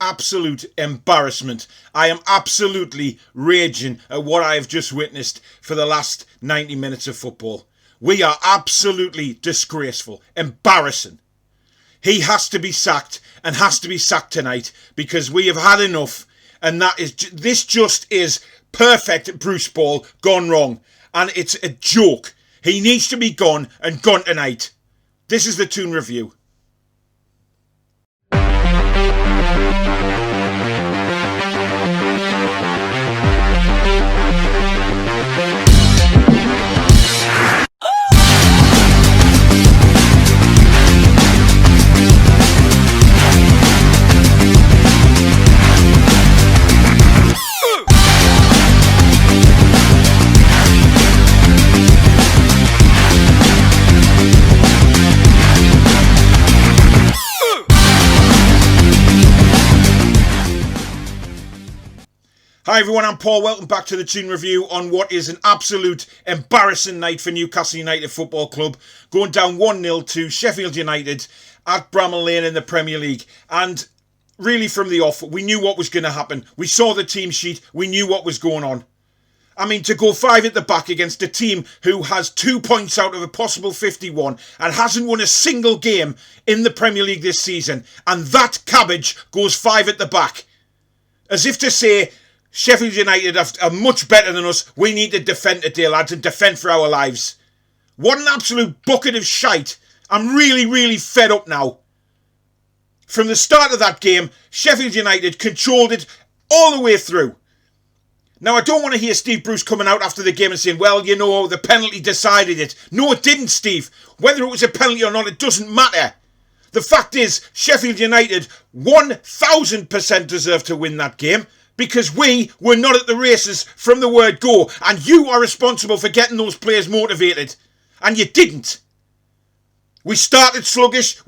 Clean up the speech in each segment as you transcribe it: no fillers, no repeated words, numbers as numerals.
absolute embarrassment. I am absolutely raging at what I have just witnessed for the last 90 minutes of football. We are absolutely disgraceful, embarrassing. He has to be sacked, and has to be sacked tonight, because we have had enough, and this just is perfect Bruce Ball gone wrong, and it's a joke. He needs to be gone, and gone tonight. This is the Toon Review. Hi everyone, I'm Paul. Welcome back to the Toon Review on what is an absolute embarrassing night for Newcastle United Football Club. Going down 1-0 to Sheffield United at Bramall Lane in the Premier League. And really from the off, we knew what was going to happen. We saw the team sheet. We knew what was going on. I mean, to go 5 at the back against a team who has 2 points out of a possible 51 and hasn't won a single game in the Premier League this season. And that cabbage goes 5 at the back. As if to say, Sheffield United are much better than us. We need to defend today, lads, and defend for our lives. What an absolute bucket of shite. I'm really, really fed up now. From the start of that game, Sheffield United controlled it all the way through. Now, I don't want to hear Steve Bruce coming out after the game and saying, well, you know, the penalty decided it. No, it didn't, Steve. Whether it was a penalty or not, it doesn't matter. The fact is, Sheffield United 1,000% deserved to win that game, because we were not at the races from the word go, and you are responsible for getting those players motivated, and you didn't. We started sluggish.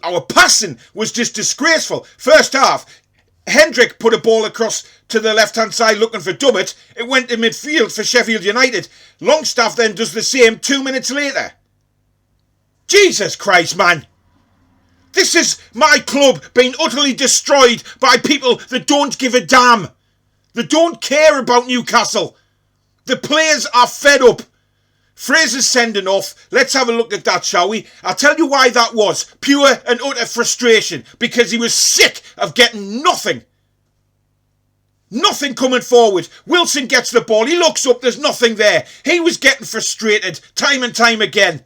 Our passing was just disgraceful. First half, Hendrick put a ball across to the left-hand side looking for Dummett. It went to midfield for Sheffield United. Longstaff then does the same 2 minutes later. Jesus Christ, man. This is my club being utterly destroyed by people that don't give a damn. They don't care about Newcastle. The players are fed up. Fraser's sending off. Let's have a look at that, shall we? I'll tell you why that was. Pure and utter frustration. Because he was sick of getting nothing. Nothing coming forward. Wilson gets the ball. He looks up. There's nothing there. He was getting frustrated time and time again.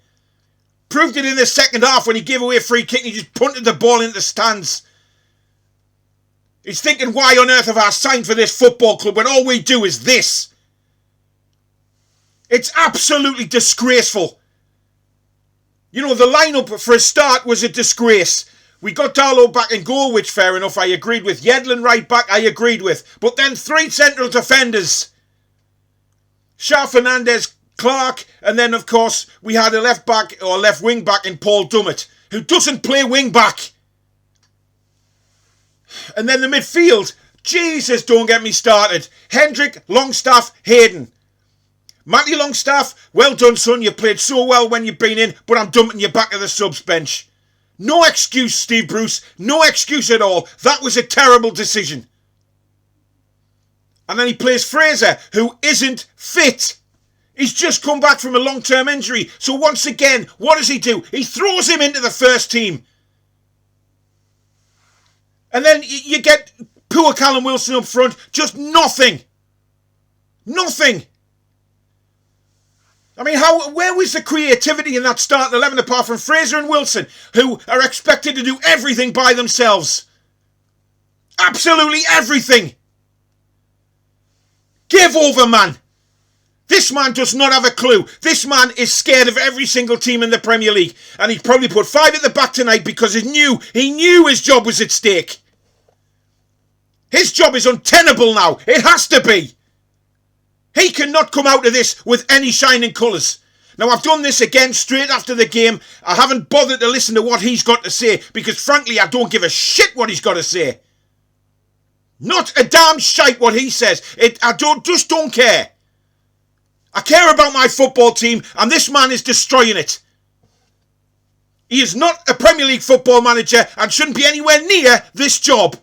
Proved it in the second half when he gave away a free kick and he just punted the ball into the stands. He's thinking, why on earth have I signed for this football club when all we do is this? It's absolutely disgraceful. You know, the lineup for a start was a disgrace. We got Darlow back in goal, which fair enough, I agreed with. Yedlin right back, I agreed with. But then 3 central defenders. Shah Fernandez, Clark, and then of course we had a left back or left wing back in Paul Dummett, who doesn't play wing back. And then the midfield, Jesus, don't get me started. Hendrick, Longstaff, Hayden. Matty Longstaff, well done son, you played so well when you've been in, but I'm dumping you back to the subs bench. No excuse, Steve Bruce, no excuse at all. That was a terrible decision. And then he plays Fraser, who isn't fit. He's just come back from a long-term injury. So once again, what does he do? He throws him into the first team. And then you get poor Callum Wilson up front. Just nothing. Nothing. I mean, where was the creativity in that starting 11 apart from Fraser and Wilson, who are expected to do everything by themselves? Absolutely everything. Give over, man. This man does not have a clue. This man is scared of every single team in the Premier League. And he probably put 5 at the back tonight because he knew his job was at stake. His job is untenable now. It has to be. He cannot come out of this with any shining colours. Now, I've done this again straight after the game. I haven't bothered to listen to what he's got to say because, frankly, I don't give a shit what he's got to say. Not a damn shite what he says. I just don't care. I care about my football team, and this man is destroying it. He is not a Premier League football manager and shouldn't be anywhere near this job.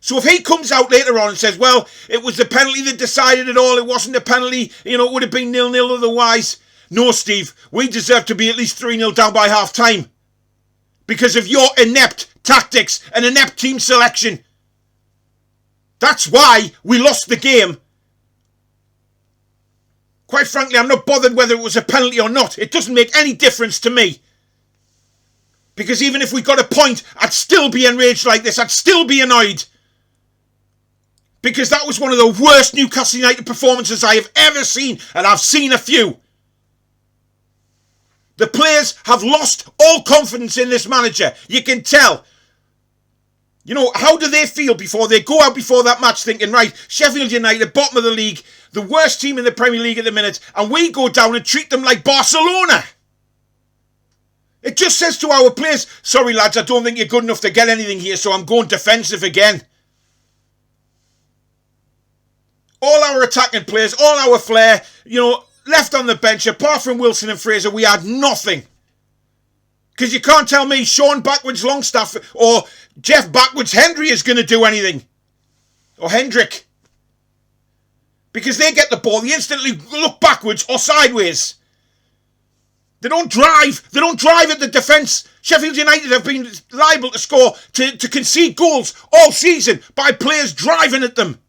So if he comes out later on and says, well, it was the penalty that decided it all, it wasn't a penalty, it would have been 0-0 otherwise. No, Steve, we deserve to be at least 3-0 down by half time. Because of your inept tactics and inept team selection. That's why we lost the game. Quite frankly, I'm not bothered whether it was a penalty or not. It doesn't make any difference to me. Because even if we got a point, I'd still be enraged like this. I'd still be annoyed. Because that was one of the worst Newcastle United performances I have ever seen. And I've seen a few. The players have lost all confidence in this manager. You can tell. How do they feel before they go out before that match thinking, right, Sheffield United, bottom of the league, the worst team in the Premier League at the minute, and we go down and treat them like Barcelona? It just says to our players, sorry lads, I don't think you're good enough to get anything here, so I'm going defensive again. All our attacking players, all our flair, left on the bench, apart from Wilson and Fraser, we had nothing. Because you can't tell me Sean backwards Longstaff or Jeff backwards Hendry is going to do anything. Or Hendrick. Because they get the ball, they instantly look backwards or sideways. They don't drive. They don't drive at the defence. Sheffield United have been liable to score, to concede goals all season by players driving at them.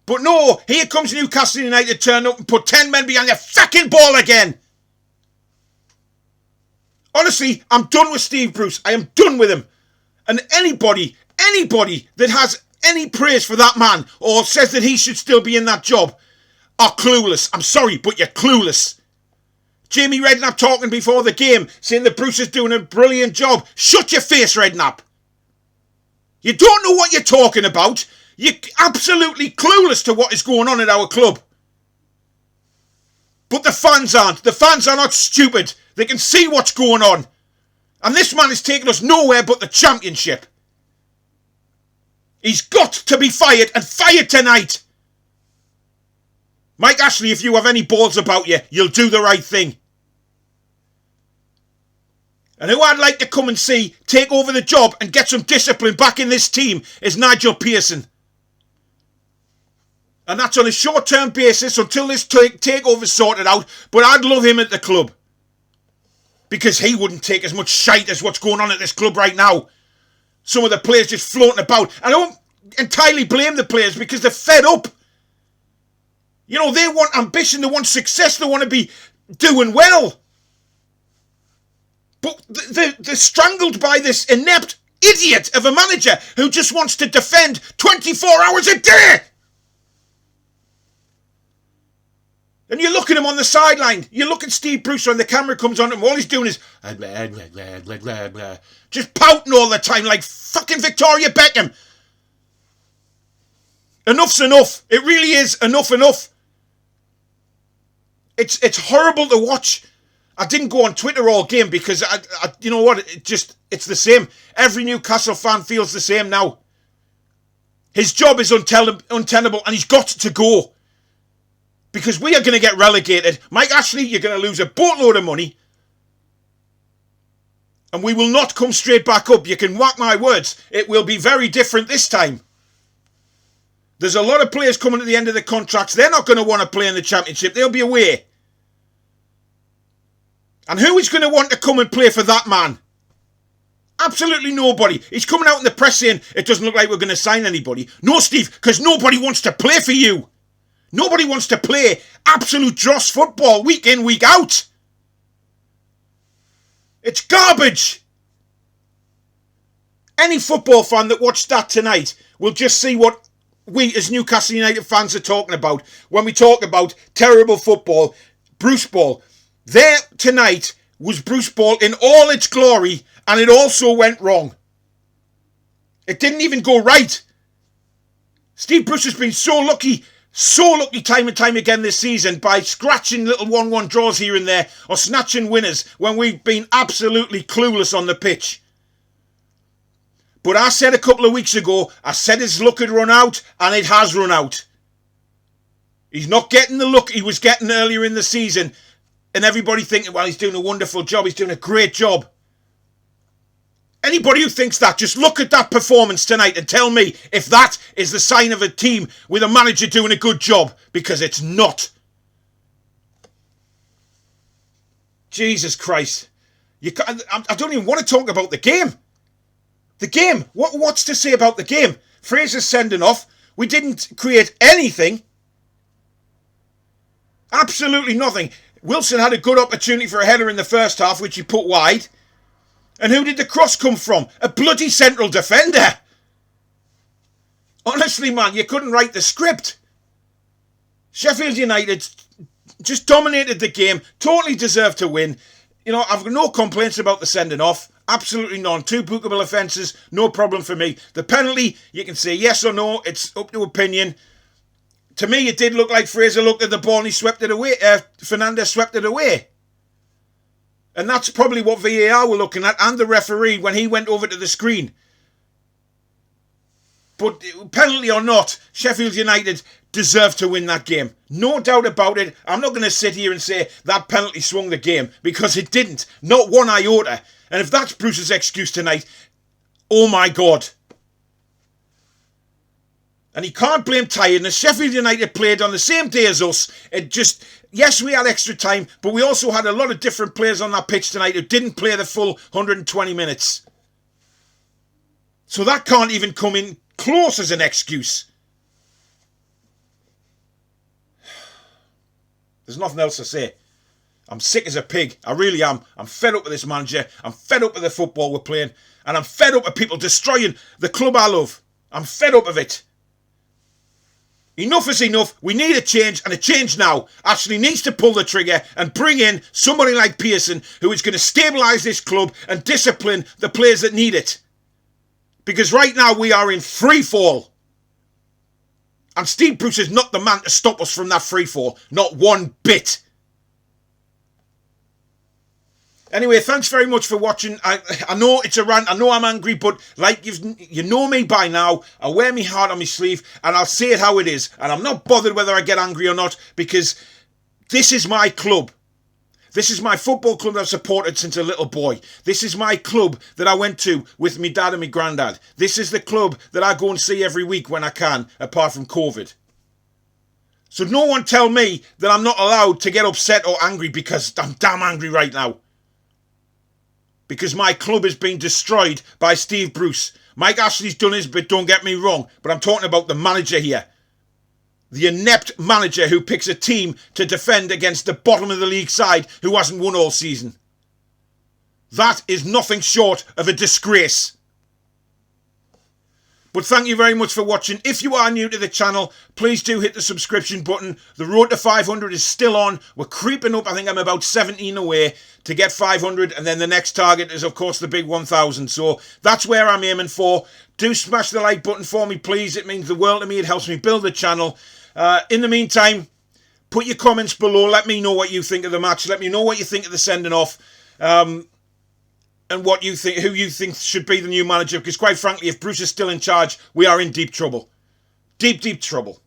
But no, here comes Newcastle United, turn up and put 10 men behind the fucking ball again. Honestly, I'm done with Steve Bruce. I am done with him. And anybody that has any praise for that man or says that he should still be in that job are clueless. I'm sorry, but you're clueless. Jamie Redknapp talking before the game, saying that Bruce is doing a brilliant job. Shut your face, Redknapp. You don't know what you're talking about. You're absolutely clueless to what is going on at our club. But the fans aren't. The fans are not stupid. They can see what's going on. And this man is taking us nowhere but the championship. He's got to be fired, and fired tonight. Mike Ashley, if you have any balls about you, you'll do the right thing. And who I'd like to come and see take over the job and get some discipline back in this team is Nigel Pearson. And that's on a short-term basis until this takeover's sorted out. But I'd love him at the club. Because he wouldn't take as much shite as what's going on at this club right now. Some of the players just floating about. I don't entirely blame the players because they're fed up. They want ambition, they want success, they want to be doing well. But they're strangled by this inept idiot of a manager who just wants to defend 24 hours a day. And you look at him on the sideline. You look at Steve Bruce when the camera comes on him. All he's doing is just pouting all the time like fucking Victoria Beckham. Enough's enough. It really is enough. It's horrible to watch. I didn't go on Twitter all game because I you know what? It's the same. Every Newcastle fan feels the same now. His job is untenable and he's got to go. Because we are going to get relegated. Mike Ashley, you're going to lose a boatload of money. And we will not come straight back up. You can whack my words. It will be very different this time. There's a lot of players coming at the end of the contracts. They're not going to want to play in the Championship. They'll be away. And who is going to want to come and play for that man? Absolutely nobody. He's coming out in the press saying, it doesn't look like we're going to sign anybody. No, Steve, because nobody wants to play for you. Nobody wants to play absolute dross football week in, week out. It's garbage. Any football fan that watched that tonight will just see what we as Newcastle United fans are talking about when we talk about terrible football, Bruce Ball. There tonight was Bruce Ball in all its glory, and it also went wrong. It didn't even go right. Steve Bruce has been so lucky time and time again this season by scratching little 1-1 draws here and there or snatching winners when we've been absolutely clueless on the pitch. But I said a couple of weeks ago, I said his luck had run out, and it has run out. He's not getting the luck he was getting earlier in the season, and everybody thinking, well, he's doing a wonderful job, he's doing a great job. Anybody who thinks that, just look at that performance tonight and tell me if that is the sign of a team with a manager doing a good job, because it's not. Jesus Christ. I don't even want to talk about the game. The game. What's to say about the game? Fraser's sending off. We didn't create anything. Absolutely nothing. Wilson had a good opportunity for a header in the first half, which he put wide. And who did the cross come from? A bloody central defender. Honestly, man, you couldn't write the script. Sheffield United just dominated the game. Totally deserved to win. You know, I've got no complaints about the sending off. Absolutely none. 2 bookable offences. No problem for me. The penalty, you can say yes or no. It's up to opinion. To me, it did look like Fraser looked at the ball and he swept it away. Fernandez swept it away. And that's probably what VAR were looking at, and the referee when he went over to the screen. But penalty or not, Sheffield United deserved to win that game. No doubt about it. I'm not going to sit here and say that penalty swung the game, because it didn't. Not one iota. And if that's Bruce's excuse tonight, oh my God. And he can't blame tiredness. Sheffield United played on the same day as us. Yes, we had extra time, but we also had a lot of different players on that pitch tonight who didn't play the full 120 minutes. So that can't even come in close as an excuse. There's nothing else to say. I'm sick as a pig. I really am. I'm fed up with this manager. I'm fed up with the football we're playing. And I'm fed up with people destroying the club I love. I'm fed up of it. Enough is enough. We need a change, and a change now. Ashley needs to pull the trigger and bring in somebody like Pearson, who is going to stabilise this club and discipline the players that need it. Because right now we are in free fall. And Steve Bruce is not the man to stop us from that free fall. Not one bit. Anyway, thanks very much for watching. I know it's a rant. I know I'm angry, but like you know me by now. I wear my heart on my sleeve, and I'll say it how it is. And I'm not bothered whether I get angry or not, because this is my club. This is my football club that I've supported since a little boy. This is my club that I went to with my dad and my granddad. This is the club that I go and see every week when I can, apart from COVID. So no one tell me that I'm not allowed to get upset or angry, because I'm damn angry right now. Because my club is being destroyed by Steve Bruce. Mike Ashley's done his bit, don't get me wrong, but I'm talking about the manager here. The inept manager who picks a team to defend against the bottom of the league side who hasn't won all season. That is nothing short of a disgrace. But thank you very much for watching. If you are new to the channel, please do hit the subscription button. The road to 500 is still on. We're creeping up. I think I'm about 17 away to get 500. And then the next target is, of course, the big 1,000. So that's where I'm aiming for. Do smash the like button for me, please. It means the world to me. It helps me build the channel. In the meantime, put your comments below. Let me know what you think of the match. Let me know what you think of the sending off. And what you think, who you think should be the new manager. Because quite frankly, if Bruce is still in charge, we are in deep trouble. Deep, deep trouble.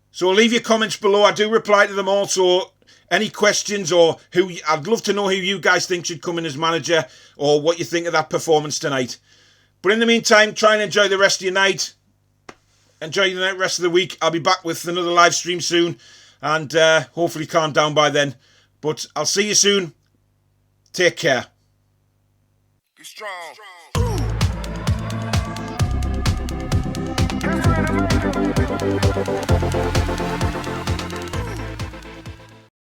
So leave your comments below. I do reply to them also. Any questions, or I'd love to know who you guys think should come in as manager, or what you think of that performance tonight. But in the meantime, try and enjoy the rest of your night. Enjoy the rest of the week. I'll be back with another live stream soon. And hopefully calm down by then. But I'll see you soon. Take care. Be strong.